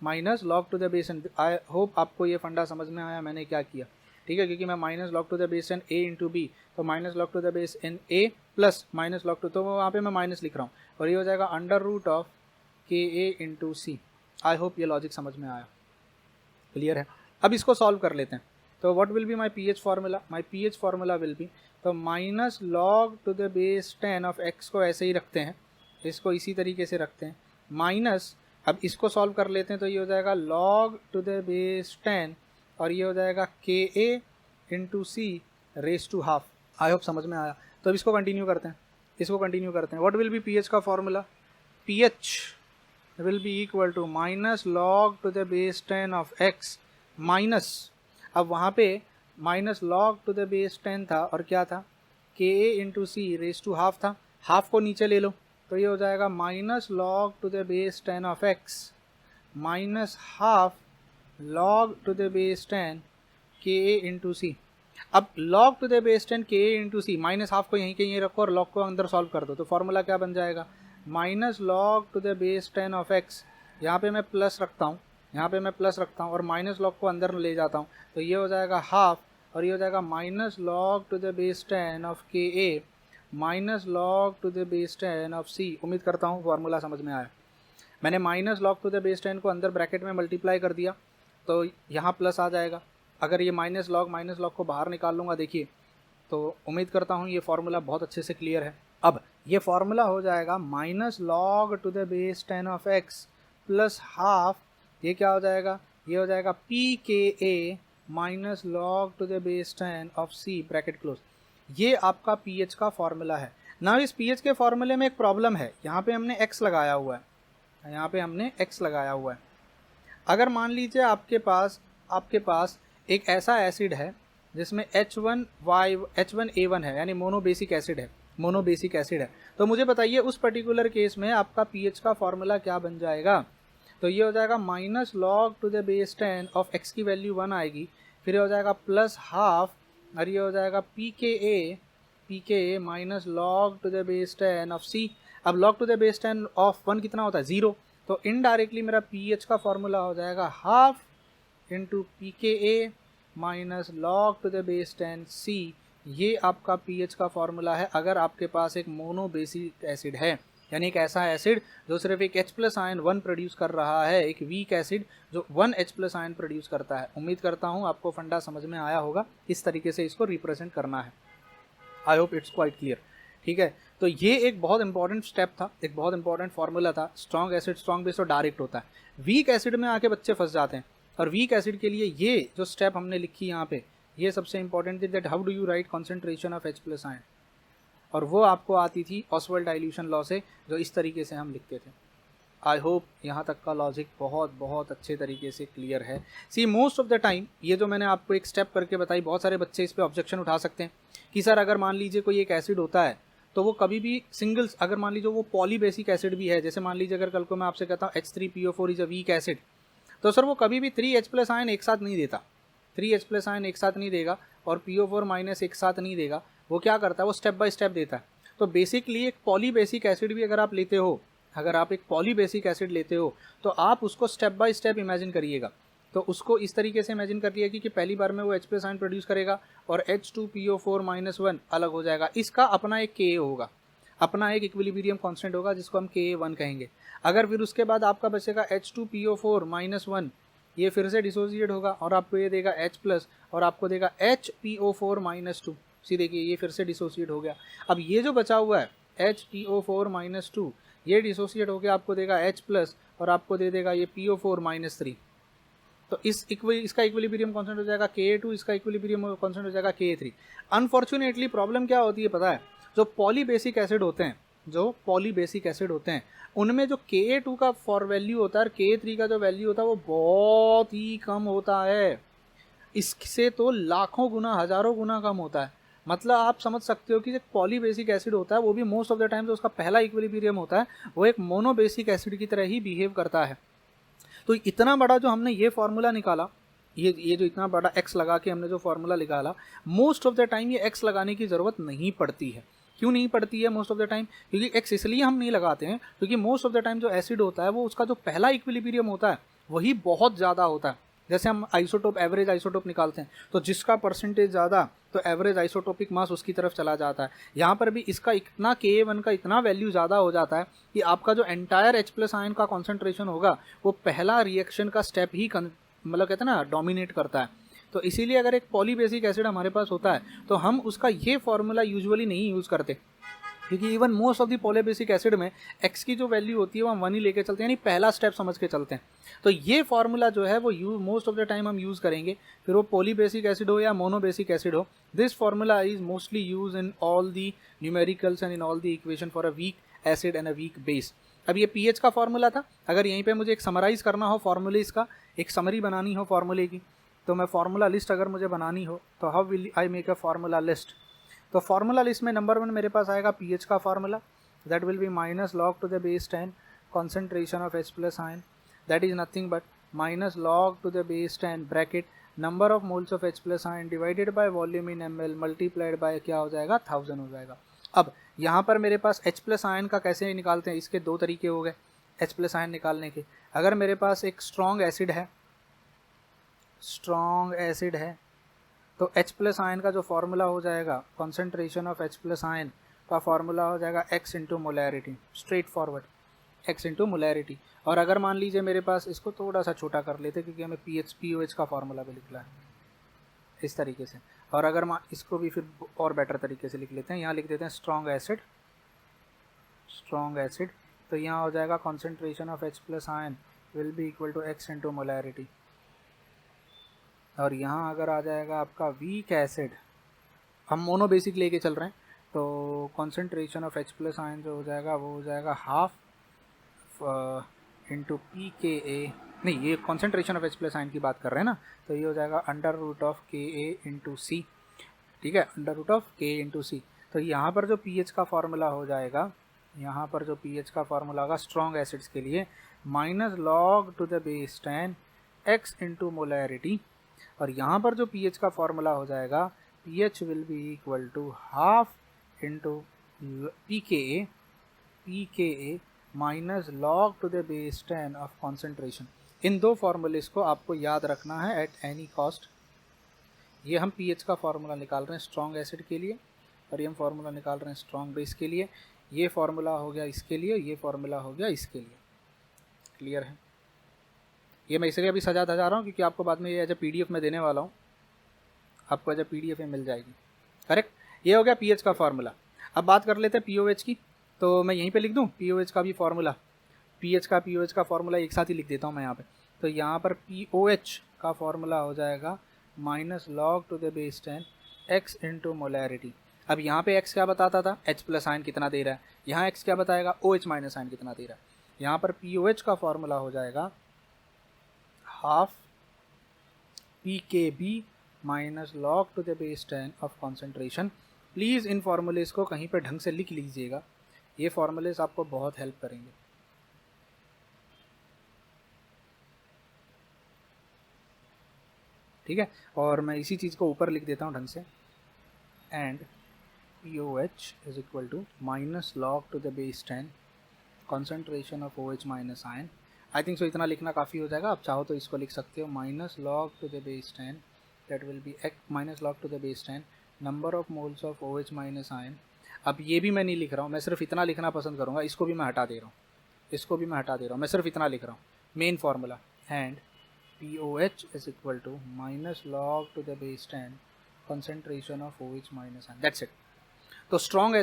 Speaker 1: minus log to the base 10। I hope आपको ये फंडा समझ में आया मैंने क्या किया, ठीक है? क्योंकि मैं minus log to the base 10 a into B, तो minus log to the base n a plus minus log to, तो वहाँ पे मैं माइनस लिख रहा हूँ और ये हो जाएगा under root of K A into C. I hope ये लॉजिक समझ में आया, क्लियर है? अब इसको सॉल्व कर लेते हैं। तो what will be my pH formula? My pH formula will be, तो minus log to the base 10 of x को ऐसे ही रखते हैं, इसको इसी तरीके से रखते हैं, माइनस अब इसको सॉल्व कर लेते हैं तो ये हो जाएगा लॉग टू द बेस 10 और ये हो जाएगा K A into C raise to half. I hope समझ में आया। तो अब इसको कंटिन्यू करते हैं, व्हाट विल बी पीएच का formula? PH will be equal to minus log to the base 10 of x minus, अब वहाँ पे minus log to the base 10 था और क्या था? K A into C raise to half था, हाफ को नीचे ले लो तो ये हो जाएगा minus log to the base 10 of x minus half log to the base 10 के ए इंटू सी। अब लॉग टू द बेस 10 के A into C, minus half को यहीं के यहीं रखो और लॉग को अंदर सॉल्व कर दो, तो फॉर्मूला क्या बन जाएगा? Minus log to the base 10 of x, यहाँ पे मैं प्लस रखता हूँ और माइनस लॉग को अंदर ले जाता हूँ, तो ये हो जाएगा हाफ और ये हो जाएगा minus log to the base 10 of K A minus log to the base 10 of C. उम्मीद करता हूँ फार्मूला समझ में आया। मैंने minus log to the base 10 को अंदर ब्रैकेट में मल्टीप्लाई कर दिया तो यहाँ प्लस आ जाएगा। अगर ये माइनस लॉग को बाहर निकाल लूँगा देखिए, तो उम्मीद करता हूँ ये फार्मूला बहुत अच्छे से क्लियर है। अब ये फार्मूला हो जाएगा minus log to the base 10 of x plus half, ये क्या हो जाएगा? ये हो जाएगा P K A minus log to the base 10 of C bracket close. ये आपका पीएच का फॉर्मूला है ना। इस पीएच के फॉर्मूले में एक प्रॉब्लम है, यहाँ पे हमने x लगाया हुआ है, अगर मान लीजिए आपके पास एक ऐसा एसिड है जिसमें H1A1 है, यानी मोनोबेसिक एसिड है, तो मुझे बताइए उस पर्टिकुलर केस में आपका पीएच का फॉर्मूला क्या बन जाएगा? तो ये हो जाएगा minus log to the base 10 of x की वैल्यू 1 आएगी, फिर हो जाएगा प्लस हाफ और ये हो जाएगा P K A minus log to the base 10 of c। अब log to the base 10 of 1 कितना होता है? 0, तो इनडायरेक्टली मेरा पीएच का फॉर्मूला हो जाएगा half into P K A minus log to the base 10 c। ये आपका पीएच का फॉर्मूला है अगर आपके पास एक मोनोबेसिक एसिड है, यानी एक ऐसा एसिड जो सिर्फ एक H प्लस आयन 1 प्रोड्यूस कर रहा है, एक वीक एसिड जो 1 H प्लस आयन प्रोड्यूस करता है। उम्मीद करता हूँ आपको फंडा समझ में आया होगा, इस तरीके से इसको रिप्रेजेंट करना है। I hope it's quite clear, ठीक है? तो ये एक बहुत इंपॉर्टेंट स्टेप था, एक बहुत इंपॉर्टेंट फार्मूला था। स्ट्रॉन्ग एसिड स्ट्रॉन्ग बेस तो डायरेक्ट होता है, वीक एसिड में आके बच्चे फंस जाते हैं, और वीक एसिड के लिए ये जो स्टेप हमने लिखी यहाँ पे, ये सबसे इंपॉर्टेंट थी, that how do you right concentration of H plus ion, और वो आपको आती थी ऑसवाल्ड डाइल्यूशन लॉ से, जो इस तरीके से हम लिखते थे। आई होप यहाँ तक का लॉजिक बहुत अच्छे तरीके से क्लियर है। सी मोस्ट ऑफ द टाइम ये जो मैंने आपको एक स्टेप करके बताई, बहुत सारे बच्चे इस पे ऑब्जेक्शन उठा सकते हैं कि सर अगर मान लीजिए कोई एक एसिड होता है तो वो कभी भी सिंगल्स, अगर मान लीजिए वो पॉलीबेसिक एसिड भी है, जैसे मान लीजिए अगर कल को मैं आपसे कहता हूँ H3PO4 is a weak acid, तो सर वो कभी भी 3H प्लस आयन एक साथ नहीं देता, 3H प्लस आयन एक साथ नहीं देगा, और PO4 माइनस एक साथ नहीं देगा, वो क्या करता है, वो स्टेप बाय स्टेप देता है। तो बेसिकली एक पॉलीबेसिक एसिड भी अगर आप लेते हो, अगर आप एक पॉलीबेसिक एसिड लेते हो तो आप उसको स्टेप बाय स्टेप इमेजिन करिएगा। तो उसको इस तरीके से इमेजिन कर लिया कि पहली बार में वो H+ आयन प्रोड्यूस करेगा और H2PO4 माइनस 1 अलग हो जाएगा, इसका अपना एक Ka होगा, अपना एक इक्विलिब्रियम कांस्टेंट होगा जिसको हम Ka1 कहेंगे। अगर फिर उसके बाद आपका बचेगा H2PO4 माइनस 1, ये फिर से डिसोसिएट होगा और आपको ये देगा H+ और आपको देगा HPO4 माइनस 2। सी देखिए ये फिर से डिसोसिएट हो गया। अब ये जो बचा हुआ है HPO4 माइनस 2, ये डिसोसिएट हो गया, आपको देगा H+ और आपको दे देगा ये PO4 माइनस 3। तो इसका इक्विलिब्रियम कांस्टेंट हो जाएगा Ka2, इसका इक्विलिब्रियम कांस्टेंट हो जाएगा Ka3। अनफॉर्चुनेटली प्रॉब्लम क्या होती है पता है, जो पॉलीबेसिक एसिड होते हैं, जो पॉलीबेसिक एसिड होते हैं उनमें जो Ka2 का फॉर वैल्यू होता है और Ka3 का जो वैल्यू होता है वो बहुत ही कम होता है, इससे तो लाखों गुना हज़ारों गुना कम होता है। मतलब आप समझ सकते हो कि जो पॉलीबेसिक एसिड होता है वो भी मोस्ट ऑफ द टाइम जो उसका पहला इक्विलिब्रियम होता है वो एक मोनोबेसिक एसिड की तरह ही बिहेव करता है। तो इतना बड़ा जो हमने ये फार्मूला निकाला, ये जो इतना बड़ा x लगा के हमने जो फार्मूला निकाला, मोस्ट ऑफ द टाइम ये x लगाने की ज़रूरत नहीं पड़ती है। क्यों नहीं पड़ती है मोस्ट ऑफ द टाइम? क्योंकि x इसलिए हम नहीं लगाते हैं क्योंकि मोस्ट ऑफ द टाइम जो एसिड होता है वो उसका जो पहला इक्विलिब्रियम होता है वही बहुत ज़्यादा होता है। जैसे हम आइसोटोप, एवरेज आइसोटोप निकालते हैं तो जिसका परसेंटेज ज़्यादा तो एवरेज आइसोटोपिक मास उसकी तरफ चला जाता है। यहाँ पर भी इसका इतना Ka1 का इतना वैल्यू ज़्यादा हो जाता है कि आपका जो एंटायर H+ आयन का कॉन्सेंट्रेशन होगा वो पहला रिएक्शन का स्टेप ही मतलब कहते हैं ना डोमिनेट करता है। तो इसीलिए अगर एक पॉलीबेसिक एसिड हमारे पास होता है तो हम उसका ये फॉर्मूला यूजुअली नहीं यूज़ करते, क्योंकि even most of the polybasic acid में x की जो वैल्यू होती है वो हम 1 ही लेके चलते हैं, यानी पहला स्टेप समझ के चलते हैं। तो ये फार्मूला जो है वो मोस्ट ऑफ द टाइम हम यूज़ करेंगे, फिर वो पॉलीबेसिक एसिड हो या मोनोबेसिक एसिड हो। This formula is mostly use in all the numericals and in all the equation for a weak acid and a weak base. अब ये pH का फार्मूला था। अगर यहीं पे मुझे एक समराइज़ करना हो फॉर्मूलेज का, एक समरी बनानी हो फार्मूले की, तो मैं फार्मूला लिस्ट अगर मुझे बनानी हो तो how will I make a formula list. तो फार्मूला लिस्ट में नंबर 1 मेरे पास आएगा pH का formula, that will B minus log to the base 10 concentration of H+ ion, that is nothing but minus log to the base 10 bracket number of moles of H+ ion divided by volume in ml multiplied bye क्या हो जाएगा 1000 हो जाएगा। अब यहाँ पर मेरे पास H+ ion का कैसे निकालते हैं, इसके दो तरीके हो गए H+ आयन निकालने के। अगर मेरे पास एक स्ट्रॉन्ग एसिड है तो H+ आयन का जो फार्मूला हो जाएगा कॉन्सेंट्रेशन ऑफ H+ आयन का फार्मूला हो जाएगा x into molarity, straight forward x into molarity. और अगर मान लीजिए मेरे पास, इसको थोड़ा सा छोटा कर लेते क्योंकि हमें POH का फार्मूला भी लिखना है इस तरीके से, और अगर इसको भी फिर और बेटर तरीके से लिख लेते हैं, यहाँ लिख देते हैं स्ट्रॉन्ग एसिड, तो यहाँ हो जाएगा concentration of H+ ion will be equal to x into molarity. और यहाँ अगर आ जाएगा आपका वीक एसिड, हम मोनोबेसिक लेके चल रहे हैं, तो कॉन्सेंट्रेशन ऑफ H+ आयन जो हो जाएगा वो हो जाएगा हाफ इंटू PKa, नहीं ये कॉन्सेंट्रेशन ऑफ H+ आयन की बात कर रहे हैं ना, तो ये हो जाएगा under root of Ka into C, ठीक है, under root of K into C. तो यहाँ पर जो pH का फार्मूला हो जाएगा, यहाँ पर जो pH का फार्मूला होगा स्ट्रॉन्ग एसिड्स के लिए minus log to the base 10 x into molarity, और यहाँ पर जो pH का फार्मूला हो जाएगा pH will be equal to half into PKa minus log to the base 10 of concentration. इन दो फार्मूलेस को आपको याद रखना है एट एनी कॉस्ट। ये हम pH का फार्मूला निकाल रहे हैं स्ट्रॉन्ग एसिड के लिए और ये हम फार्मूला निकाल रहे हैं स्ट्रॉन्ग बेस के लिए। ये फार्मूला हो गया इसके लिए, ये फार्मूला हो गया इसके लिए। क्लियर है? ये मैं इसलिए अभी सजा धजा रहा हूँ क्योंकि आपको बाद में ये एज ए PDF में देने वाला हूँ, आपको एज ए PDF में मिल जाएगी। करेक्ट? ये हो गया pH का फार्मूला। अब बात कर लेते हैं POH की, तो मैं यहीं पे लिख दूँ POH का भी फार्मूला, POH का फार्मूला एक साथ ही लिख देता हूँ मैं यहाँ पे। तो यहाँ पर POH का फार्मूला हो जाएगा minus log to the base 10 x into molarity. अब यहाँ पे x क्या बताता था, H+ आयन कितना दे रहा है, यहाँ x क्या बताएगा, OH- आयन कितना दे रहा है। यहाँ पर POH का फार्मूला हो जाएगा half PKb minus log to the base 10 of concentration. Please in formulas को कहीं पर ढंग से लिख लीजिएगा, ये फार्मूलेस आपको बहुत हेल्प करेंगे। ठीक है। और मैं इसी चीज़ को ऊपर लिख देता हूँ ढंग से, and POH is equal to minus log to the base 10 concentration of OH minus ion. I think so इतना लिखना काफ़ी हो जाएगा। आप चाहो तो इसको लिख सकते हो minus log to the base 10 that will B minus log to the base 10 number of moles of OH minus ion. अब ये भी मैं नहीं लिख रहा हूँ, मैं सिर्फ इतना लिखना पसंद करूँगा, इसको भी मैं हटा दे रहा हूँ, इसको भी मैं हटा दे रहा हूँ, मैं सिर्फ इतना लिख रहा हूँ main formula, and POH is equal to minus log to the base 10 concentration of OH minus ion, that's it. तो स्ट्रॉन्ग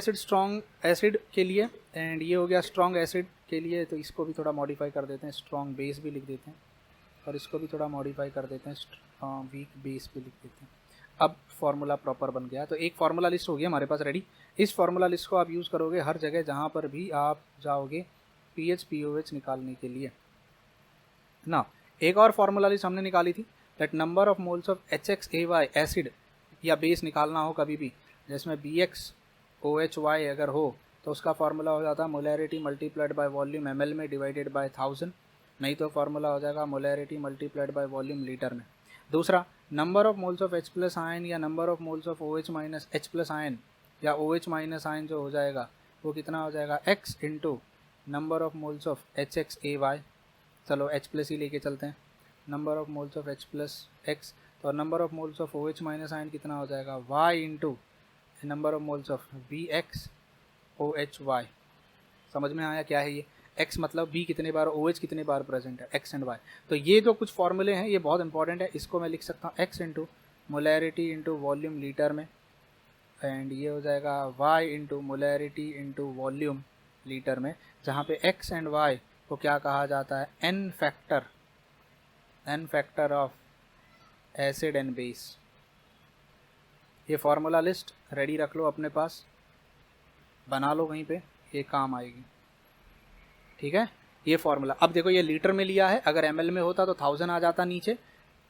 Speaker 1: एसिड के लिए, एंड ये हो गया स्ट्रॉन्ग एसिड के लिए, तो इसको भी थोड़ा मॉडिफाई कर देते हैं, स्ट्रॉन्ग बेस भी लिख देते हैं, और इसको भी थोड़ा मॉडिफाई कर देते हैं, वीक बेस भी लिख देते हैं। अब फार्मूला प्रॉपर बन गया। तो एक फार्मूला लिस्ट हो गया हमारे पास रेडी। इस फार्मूला लिस्ट को आप यूज़ करोगे हर जगह जहाँ पर भी आप जाओगे PH POH निकालने के लिए ना। एक और फार्मूला लिस्ट हमने निकाली थी, that number of moles of HXAY acid या बेस निकालना हो कभी भी, जिसमें BXOHY अगर हो तो उसका फार्मूला हो जाता है molarity multiplied by volume ml में डिवाइडेड बाय 1000, नहीं तो फार्मूला हो जाएगा molarity multiplied by volume litre में। दूसरा, number of moles of H+ ion या number of moles of OH minus H+ ion या OH माइनस आयन जो हो जाएगा वो कितना हो जाएगा, X into number of moles of HXAY, चलो H+ ही लेके चलते हैं, number of moles of H+ X, तो number of moles of OH minus ion कितना हो जाएगा, Y into number of moles of BXOHY। समझ में आया क्या है ये? X मतलब B कितने बार, OH कितने बार प्रेजेंट है, X एंड Y। तो ये जो कुछ फॉर्मूले हैं ये बहुत इंपॉर्टेंट है, इसको मैं लिख सकता हूँ X into molarity into volume litre में, एंड ये हो जाएगा Y into molarity into volume litre में, जहाँ पे X एंड Y को क्या कहा जाता है, N factor of acid and base. ये फार्मूला लिस्ट रेडी रख लो अपने पास, बना लो कहीं पे, ये काम आएगी, ठीक है। ये फार्मूला, अब देखो ये लीटर में लिया है, अगर ml में होता तो 1000 आ जाता नीचे,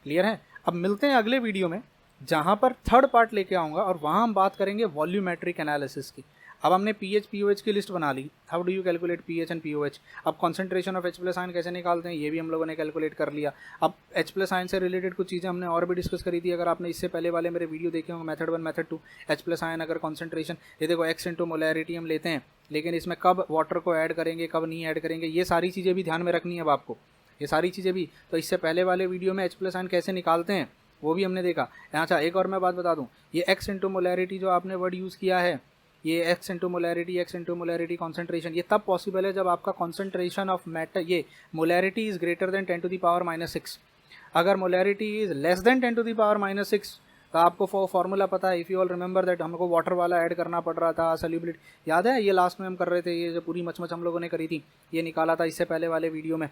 Speaker 1: क्लियर है। अब मिलते हैं अगले वीडियो में जहाँ पर थर्ड पार्ट लेके आऊँगा, और वहाँ हम बात करेंगे वॉल्यूमेट्रिक एनालिसिस की। अब हमने PH POH की लिस्ट बना ली, how do you calculate PH and POH। अब कॉन्सेंट्रेशन ऑफ H+ आयन कैसे निकालते हैं ये भी हम लोगों ने कैलकुलेट कर लिया। अब H+ आयन से रिलेटेड कुछ चीज़ें हमने और भी डिस्कस करी थी, अगर आपने इससे पहले वाले मेरे वीडियो देखे होंगे, मेथड 1 मेथड 2, H+ आयन अगर कॉन्सेंट्रेशन, ये देखो X इंटू मोलैरिटी हम लेते हैं, लेकिन इसमें कब वाटर को ऐड करेंगे कब नहीं ऐड करेंगे, ये सारी चीज़ें भी ध्यान में रखनी है अब आपको, ये सारी चीज़ें भी। तो इससे पहले वाले वीडियो में H+ आयन कैसे निकालते हैं वो भी हमने देखा। अच्छा, एक और मैं बात बता दूँ, ये X इंटू मोलैरिटी जो आपने वर्ड यूज़ किया है, ये X इंटू मोलैरिटी कॉन्सेंट्रेशन, ये तब पॉसिबल है जब आपका कॉन्सेंट्रेशन ऑफ मैटर, ये molarity is greater than 10 to the power -6। अगर molarity is less than 10 to the power -6 तो आपको फॉर्मूला पता है, if you all remember that हमको वाटर वाला ऐड करना पड़ रहा था, सॉल्युबिलिटी याद है, ये लास्ट में हम कर रहे थे, ये जो पूरी मच हम लोगों ने करी थी, ये निकाला था इससे पहले वाले वीडियो में,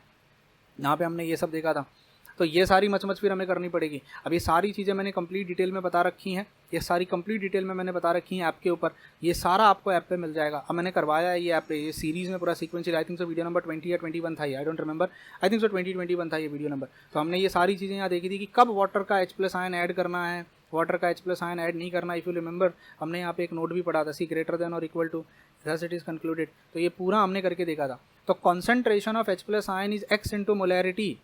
Speaker 1: यहाँ पे हमने ये सब देखा था। तो ये सारी मच फिर हमें करनी पड़ेगी। अब ये सारी चीज़ें मैंने कंप्लीट डिटेल में बता रखी हैं, ये सारी कंप्लीट डिटेल में मैंने बता रखी हैं ऐप के ऊपर, ये सारा आपको ऐप पे मिल जाएगा। अब मैंने करवाया है ये ऐप पे, ये सीरीज़ में पूरा सीक्वेंशियल, आई थिंक सो वीडियो नंबर 20 या 21 था ये, I don't remember, I think सो 20-21 था ये वीडियो नंबर। तो हमने ये सारी चीज़ें यहाँ देखी थी कि कब वाटर का H+ आयन ऐड करना है, वाटर का H+ आयन ऐड नहीं करना। इफ़ यू रिमेंबर हमने यहाँ पे एक नोट भी पढ़ा था, C ग्रेटर देन और equal to thus it is concluded। तो ये पूरा हमने करके देखा था। तो concentration of H+ ion is X into molarity,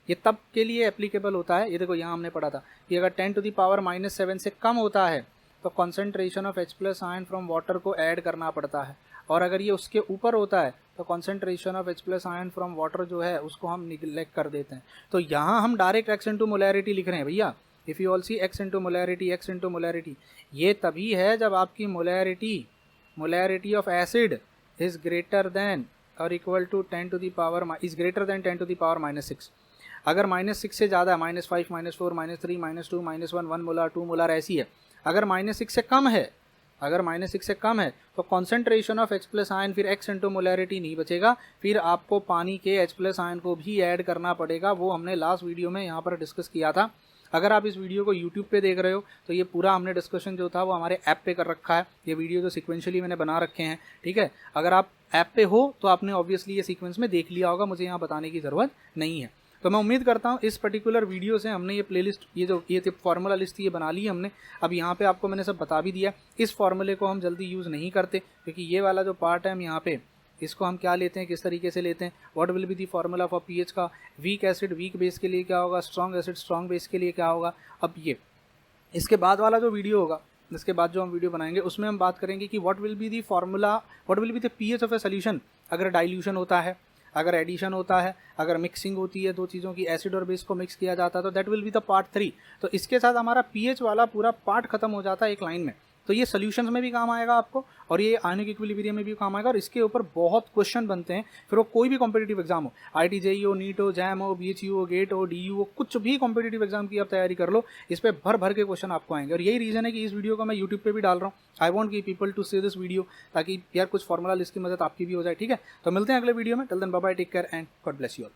Speaker 1: ये तब के लिए एप्लीकेबल होता है। ये देखो यहाँ हमने पढ़ा था कि अगर 10 टू द पावर -7 से कम होता है तो concentration of H+ ion from water को ऐड करना पड़ता है, और अगर ये उसके ऊपर होता है तो concentration of H+ ion from water जो है उसको हम निगलेक्ट कर देते हैं। तो यहाँ हम डायरेक्ट X इंटू मोलैरिटी लिख रहे हैं भैया, if you all see X into molarity, ये तभी है जब आपकी molarity of acid is greater than और equal to 10 to the power is greater than 10 to the power -6। अगर -6 से ज़्यादा है, -5, -4, -3, -2, -1, 1 मोलार 2 मोलार ऐसी है, अगर -6 से कम है, अगर -6 से कम है तो कॉन्सेंट्रेशन ऑफ H+ आयन फिर X इंटू मोलैरिटी नहीं बचेगा, फिर आपको पानी के H+ आयन को भी ऐड करना पड़ेगा। वो हमने लास्ट वीडियो में यहाँ पर डिस्कस किया था। अगर आप इस वीडियो को यूट्यूब पे देख रहे हो तो ये पूरा हमने डिस्कशन जो था वो हमारे ऐप पे कर रखा है, ये वीडियो जो सीक्वेंशियली मैंने बना रखे हैं, ठीक है। अगर आप ऐप पे हो तो आपने ऑब्वियसली ये सीक्वेंस में देख लिया होगा, मुझे यहाँ बताने की ज़रूरत नहीं है। तो मैं उम्मीद करता हूँ इस पर्टिकुलर वीडियो से हमने ये प्लेलिस्ट, ये फार्मूला लिस्ट थी ये बना ली हमने। अब यहाँ पे आपको मैंने सब बता भी दिया। इस फार्मूले को हम जल्दी यूज़ नहीं करते क्योंकि ये वाला जो पार्ट है हम यहाँ पे इसको हम क्या लेते हैं, किस तरीके से लेते हैं, what will be the formula for pH का, वीक एसिड वीक बेस के लिए क्या होगा, स्ट्रॉन्ग एसिड स्ट्रॉन्ग बेस के लिए क्या होगा। अब ये इसके बाद वाला जो वीडियो होगा, इसके बाद जो हम वीडियो बनाएंगे उसमें हम बात करेंगे कि what will be the formula, what will be the pH of a solution, अगर डाइल्यूशन होता है, अगर एडिशन होता है, अगर मिक्सिंग होती है दो चीज़ों की, एसिड और बेस को मिक्स किया जाता है, तो that will be the part 3। तो इसके साथ हमारा पीएच वाला पूरा पार्ट खत्म हो जाता है एक लाइन में। तो ये सोल्यूशंस में भी काम आएगा आपको, और ये आयनिक इक्विलिब्रियम में भी काम आएगा, और इसके ऊपर बहुत क्वेश्चन बनते हैं। फिर वो कोई भी कॉम्पिटिटिव एग्जाम हो, IIT JEE हो, नीट हो, जैम हो, BHU हो, गेट हो, DU हो, कुछ भी कॉम्पिटिटिव एग्जाम की आप तैयारी कर लो, इस पर भर भर के क्वेश्चन आपको आएंगे। और यही रीज़न है कि इस वीडियो को मैं यूट्यूब पे भी डाल रहा हूँ। आई वॉन्ट की people to see this video, ताकि यार कुछ फॉर्मूला लिस्ट की मदद आपकी भी हो जाए। ठीक है, तो मिलते हैं अगले वीडियो में। Till then bye bye, take care and God bless you all.